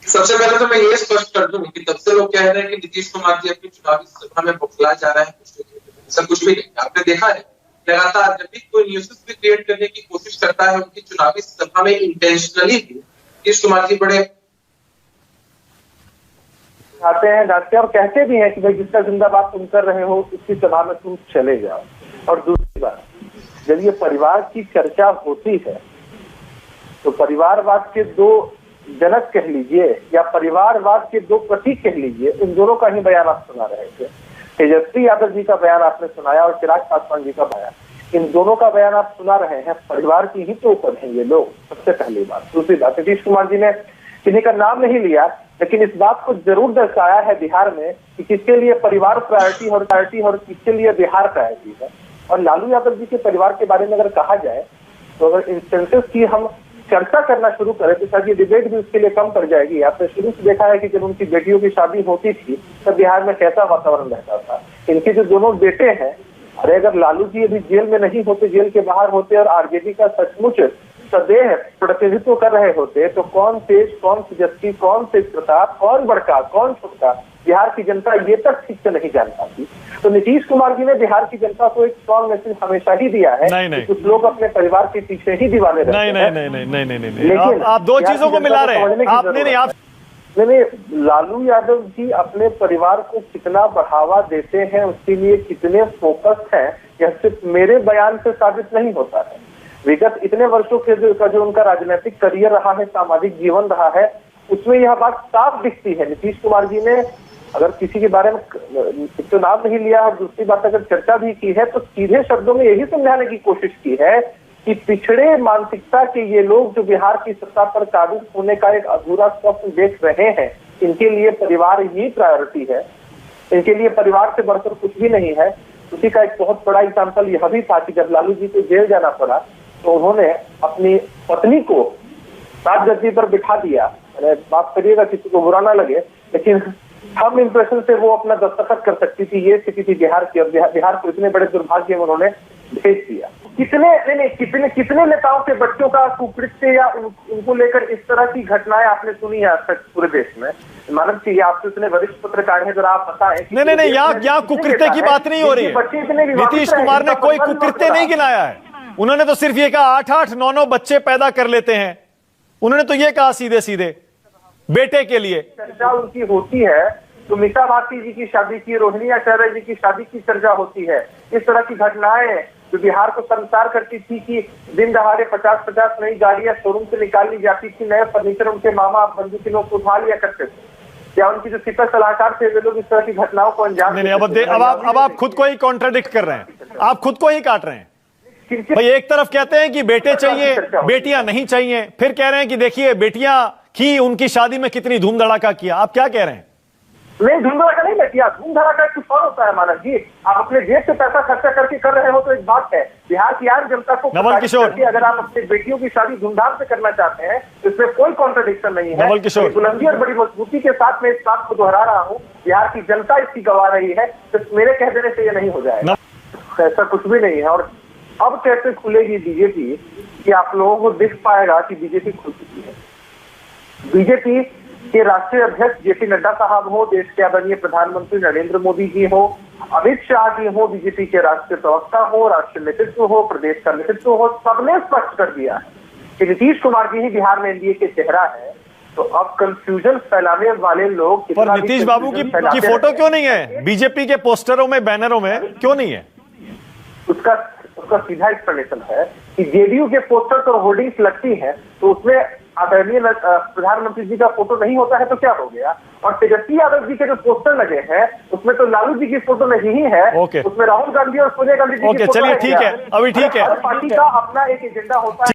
सबसे पहले तो मैं ये स्पष्ट कर दूं कि तब से लोग कह रहे हैं कि नीतीश कुमार जी अपनी चुनावी सभा में बौखला जा रहे हैं, ऐसा कुछ भी नहीं। आपने देखा है लगातार जब भी कोई न्यूसेस भी क्रिएट करने की कोशिश करता है उनकी चुनावी सभा में इंटेंशनली भी नीतीश कुमार जी बड़े आते हैं, जाते हैं और कहते भी हैं कि भाई जिसका जिंदाबाद तुम कर रहे हो उसकी सभा में तुम चले जाओ। और दूसरी बात, जब ये परिवार की चर्चा होती है तो परिवारवाद के दो जनक कह लीजिए या परिवारवाद के दो प्रतीक कह लीजिए, इन दोनों का ही बयान आप सुना रहे थे। तेजस्वी यादव जी का बयान आपने सुनाया और चिराग पासवान जी का बयान, इन दोनों का बयान आप सुना रहे हैं। परिवार की ही तो ऊपर हैं ये लोग, सबसे पहली बात। दूसरी बात, नीतीश कुमार जी ने किन्हीं का नाम नहीं लिया, लेकिन इस बात को जरूर दर्शाया है बिहार में कि किसके लिए परिवार प्रायोरिटी और किसके लिए बिहार प्रायोरिटी है। और लालू यादव जी के परिवार के बारे में अगर कहा जाए तो अगर इंस्टेंसेस की हम चर्चा करना शुरू करें तो शायद ये डिबेट भी उसके लिए कम पड़ जाएगी। आपने शुरू से देखा है कि जब उनकी बेटियों की शादी होती थी तब बिहार में कैसा वातावरण रहता था। इनके जो दोनों बेटे हैं, अरे अगर लालू जी अभी जेल में नहीं होते, जेल के बाहर होते और आरजेडी का सचमुच सदैह प्रतिनिधित्व कर रहे होते तो कौन तेज, कौन तेजस्वी, कौन तेज प्रताप, कौन बड़का, कौन छोटका, बिहार की जनता ये तक ठीक से नहीं जान पाती। तो नीतीश कुमार जी ने बिहार की जनता को एक स्ट्रॉन्ग मैसेज हमेशा ही दिया है। नहीं। कुछ लोग अपने परिवार के पीछे ही दीवाने रहते हैं। नहीं। आप दो चीजों को मिला रहे हैं। नहीं, लालू यादव जी अपने परिवार को कितना बढ़ावा देते हैं, उसके लिए कितने फोकस हैं, यह सिर्फ मेरे बयान से साबित नहीं होता है। विगत इतने वर्षों के जो उनका राजनीतिक करियर रहा है, सामाजिक जीवन रहा है, उसमें यह बात साफ दिखती है। नीतीश कुमार जी ने अगर किसी के बारे में तो नाम नहीं लिया और दूसरी बात अगर चर्चा भी की है तो सीधे शब्दों में यही समझाने की कोशिश की है कि पिछड़े मानसिकता के ये लोग जो बिहार की सत्ता पर काबिज होने का एक अधूरा स्वप्न देख रहे हैं, इनके लिए परिवार ही प्रायोरिटी है, इनके लिए परिवार से बढ़कर कुछ भी नहीं है। उसी का एक बहुत बड़ा एग्जाम्पल यह भी था कि जब लालू जी को जेल जाना पड़ा तो उन्होंने अपनी पत्नी को राजगद्दी पर बिठा दिया। बात करिएगा, किसी को बुरा ना लगे, लेकिन हम इंप्रेशन से वो अपना दस्तखत कर सकती थी, ये स्थिति थी बिहार की। और बिहार को इतने बड़े दुर्भाग्य में उन्होंने भेज दिया। कितने नेताओं के बच्चों का कुकृत्य या उनको लेकर इस तरह की घटनाएं आपने सुनी है आज तक पूरे देश में? मानव चाहिए, आप तो इतने वरिष्ठ पत्रकार हैं, जरा आप बताएं। नहीं, यहाँ कुकृत्य की बात नहीं हो रही है। नीतीश कुमार ने कोई कुकृत्य नहीं गिनाया है। उन्होंने तो सिर्फ ये कहा 8-8, 9-9 बच्चे पैदा कर लेते हैं। उन्होंने तो ये कहा सीधे बेटे के लिए। चर्चा उनकी होती है तो मीसा भारती जी की शादी की, रोहिणी आचार्य जी की शादी की चर्चा होती है। इस तरह की घटनाएं जो बिहार को शर्मसार करती थी कि दिन दहाड़े 50-50 नई गाड़ियां शोरूम से निकाल ली जाती थी, नए फर्नीचर उनके मामा बंधु के लोग उठा लिया करते थे, या उनकी जो सिपह सलाहकार थे वे लोग इस तरह की घटनाओं को अंजाम। अब आप खुद को ही कॉन्ट्राडिक्ट कर रहे हैं, आप खुद को ही काट रहे हैं। भाई एक तरफ कहते हैं कि बेटे चाहिए, बेटियां नहीं चाहिए, फिर कह रहे हैं कि देखिए बेटियां की उनकी शादी में कितनी धूम धड़ाका किया। आप क्या कह रहे हैं? नहीं, धूम धड़ाका नहीं किया। धूम धड़ाका कुछ और होता है मानव जी। आप अपने जेब से पैसा खर्चा करके कर रहे हो तो एक बात है, बिहार की आम जनता को नवल किशोर, अगर आप अपनी बेटियों की शादी धूमधाम से करना चाहते हैं तो इसमें कोई कॉन्ट्रडिक्शन नहीं है। नवल किशोर, बुलंदी और बड़ी मजबूती के साथ मैं इस बात को दोहरा रहा हूँ, बिहार की जनता इसकी गवा रही है, तो मेरे कह देने से ये नहीं हो जाएगा। ऐसा कुछ भी नहीं है। और अब कैसे खुलेगी बीजेपी कि आप लोगों को दिख पाएगा कि बीजेपी खुल चुकी है। बीजेपी के राष्ट्रीय अध्यक्ष जेपी नड्डा साहब हो, देश के आदरणीय प्रधानमंत्री नरेंद्र मोदी जी हो, अमित शाह जी हो, बीजेपी के राष्ट्रीय प्रवक्ता हो, राष्ट्रीय नेतृत्व हो, प्रदेश का नेतृत्व हो, सबने स्पष्ट कर दिया है कि नीतीश कुमार जी ही बिहार में एनडीए के चेहरा है। तो अब कंफ्यूजन फैलाने वाले लोग, पर नीतीश बाबू की फोटो क्यों नहीं है बीजेपी के पोस्टरों में, बैनरों में क्यों नहीं है? उसका सीधा एक्सप्लेनेशन है कि जेडीयू के पोस्टर्स और होर्डिंग्स लगती हैं तो उसमें आदरणीय प्रधानमंत्री जी का फोटो नहीं होता है तो क्या हो गया। और तेजस्वी यादव जी के जो पोस्टर लगे हैं उसमें तो लालू जी की फोटो नहीं है, उसमें राहुल गांधी और सोनिया गांधी जी की फोटो। चलिए ठीक है, अभी ठीक है। पार्टी का अपना एक एजेंडा होता है।